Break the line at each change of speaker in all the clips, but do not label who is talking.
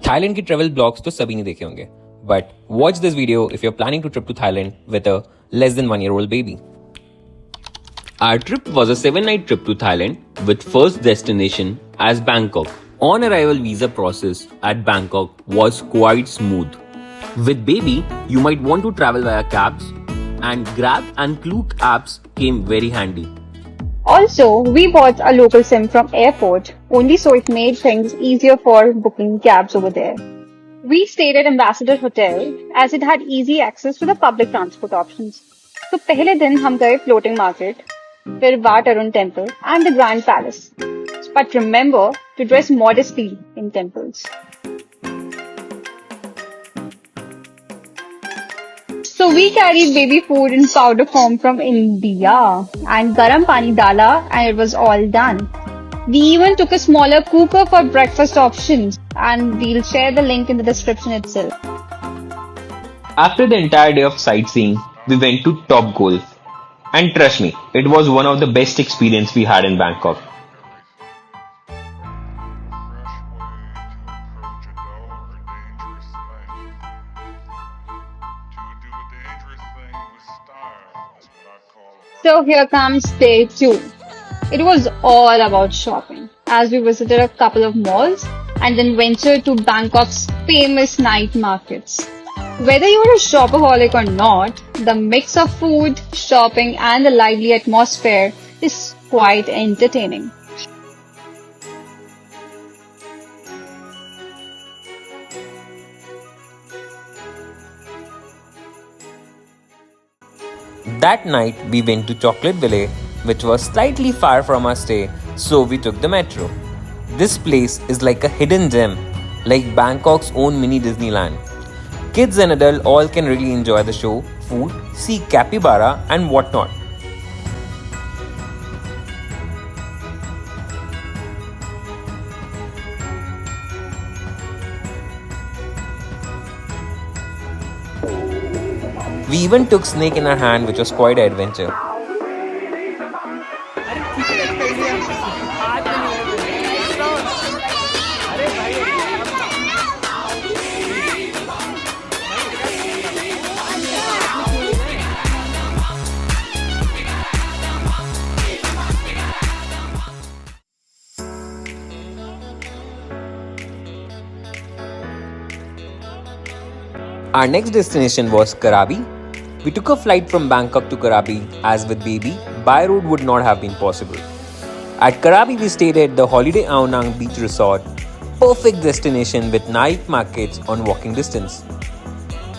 Thailand की travel blogs तो सभी ने देखे होंगे, but watch this video if you're planning to trip to Thailand with a less than 1-year-old baby. Our trip was a 7-night trip to Thailand with first destination as Bangkok. On arrival visa process at Bangkok was quite smooth. With baby, you might want to travel via cabs, and Grab and Klook apps came very handy.
Also, we bought a local SIM from airport only so it made things easier for booking cabs over there. We stayed at Ambassador Hotel as it had easy access to the public transport options. तो पहले दिन हम गए floating market, फिर Wat Arun temple and the Grand Palace. But remember to dress modestly in temples. So we carried baby food in powder form from India and garam pani dala and it was all done. We even took a smaller cooker for breakfast options and we'll share the link in the description itself.
After the entire day of sightseeing, we went to Top Golf. And trust me, it was one of the best experience we had in Bangkok.
So here comes day 2. It was all about shopping as we visited a couple of malls and then ventured to Bangkok's famous night markets. Whether you're a shopaholic or not, the mix of food, shopping and the lively atmosphere is quite entertaining.
That night, we went to Chocolate Valley, which was slightly far from our stay, so we took the metro. This place is like a hidden gem, like Bangkok's own mini Disneyland. Kids and adults all can really enjoy the show, food, see capybara and whatnot. We even took snake in our hand, which was quite an adventure. Our next destination was Krabi. We took a flight from Bangkok to Krabi as with baby, by road would not have been possible. At Krabi, we stayed at the Holiday Aonang Beach Resort, perfect destination with night markets on walking distance.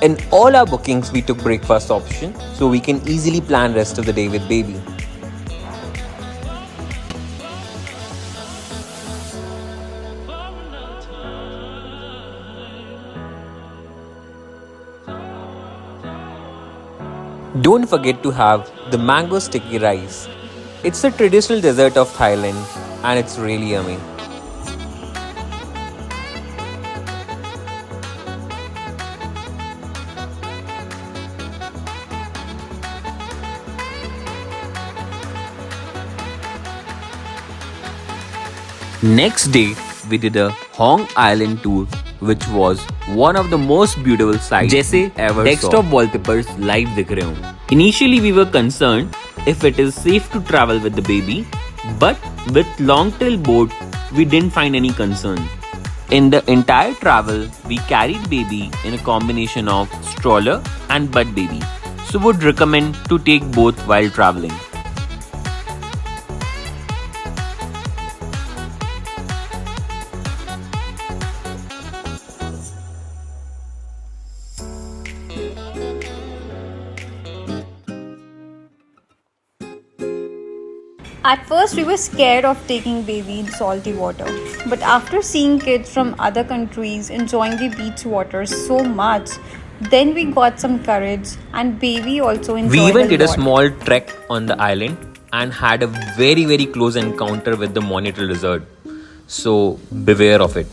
In all our bookings, we took breakfast option so we can easily plan rest of the day with baby. Don't forget to have the mango sticky rice. It's the traditional dessert of Thailand and it's really yummy. Next day, we did a Hong Island tour, which was one of the most beautiful sights जैसे ever desktop saw. Wallpapers live दिख रहे हों. Initially, we were concerned if it is safe to travel with the baby, but with long-tail boat, we didn't find any concern. In the entire travel, we carried baby in a combination of stroller and butt baby, so would recommend to take both while traveling.
At first, we were scared of taking baby in salty water. But after seeing kids from other countries enjoying the beach water so much, then we got some courage and baby also enjoyed it. We even did a small trek on the island and had a very close encounter with the monitor lizard. So beware of it.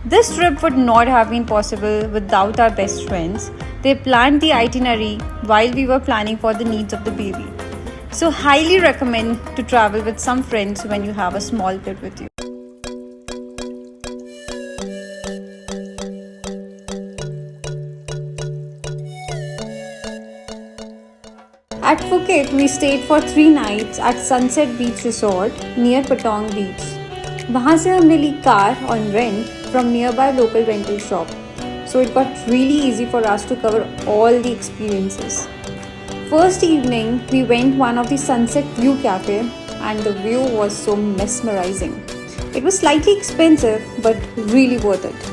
This trip would not have been possible without our best friends. They planned the itinerary while we were planning for the needs of the baby. So highly recommend to travel with some friends when you have a small kid with you.
At Phuket, we stayed for 3 nights at Sunset Beach Resort near Patong Beach. वहाँ से हमने ली car on rent from nearby local rental shop. So it got really easy for us to cover all the experiences. First evening, we went one of the Sunset View Cafe and the view was so mesmerizing. It was slightly expensive but really worth it.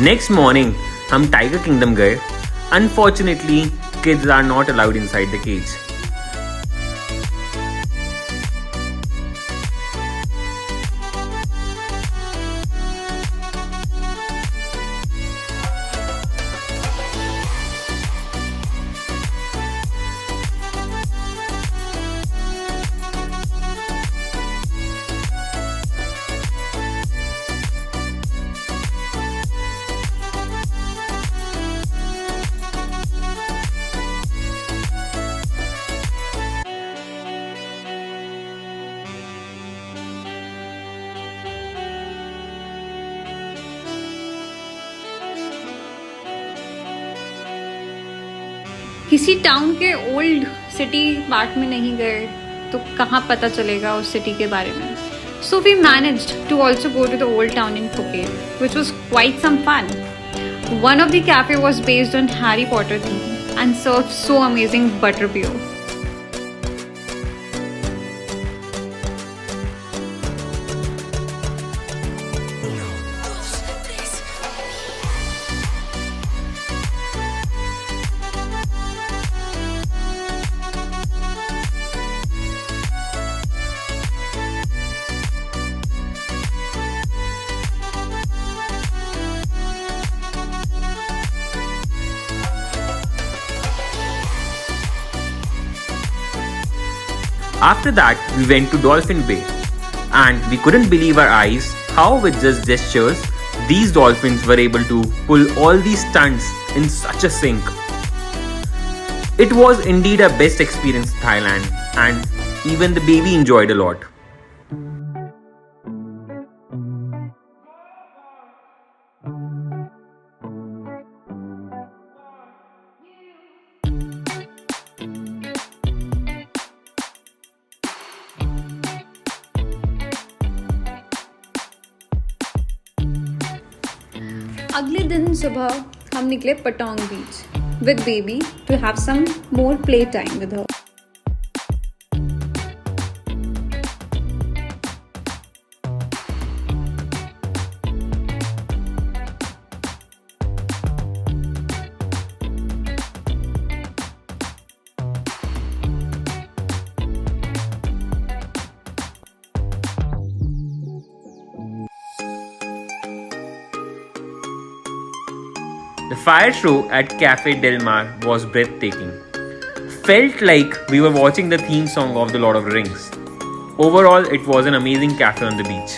Next morning, हम Tiger Kingdom गए. Unfortunately, kids are not allowed inside the cage.
किसी town के old city part में नहीं गए तो कहाँ पता चलेगा उस सिटी के बारे में. So we managed to also go to the old town in Phuket, which was quite some fun. One of the cafe was based on Harry Potter theme and served so amazing butterbeer.
After that, we went to Dolphin Bay and we couldn't believe our eyes how with just gestures these dolphins were able to pull all these stunts in such a sync. It was indeed a best experience in Thailand and even the baby enjoyed a lot.
अगले दिन सुबह हम निकले Patong beach with baby to have some more play time with her.
The fire show at Cafe Del Mar was breathtaking. Felt like we were watching the theme song of The Lord of the Rings. Overall, it was an amazing cafe on the beach.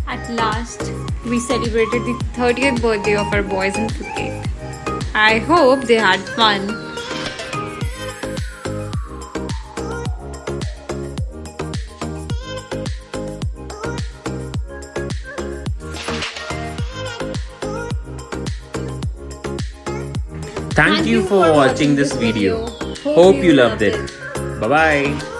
At last, we celebrated the 30th birthday of our boys in Phuket. I hope they had fun.
Thank you for watching this video. Hope you loved it. Bye bye.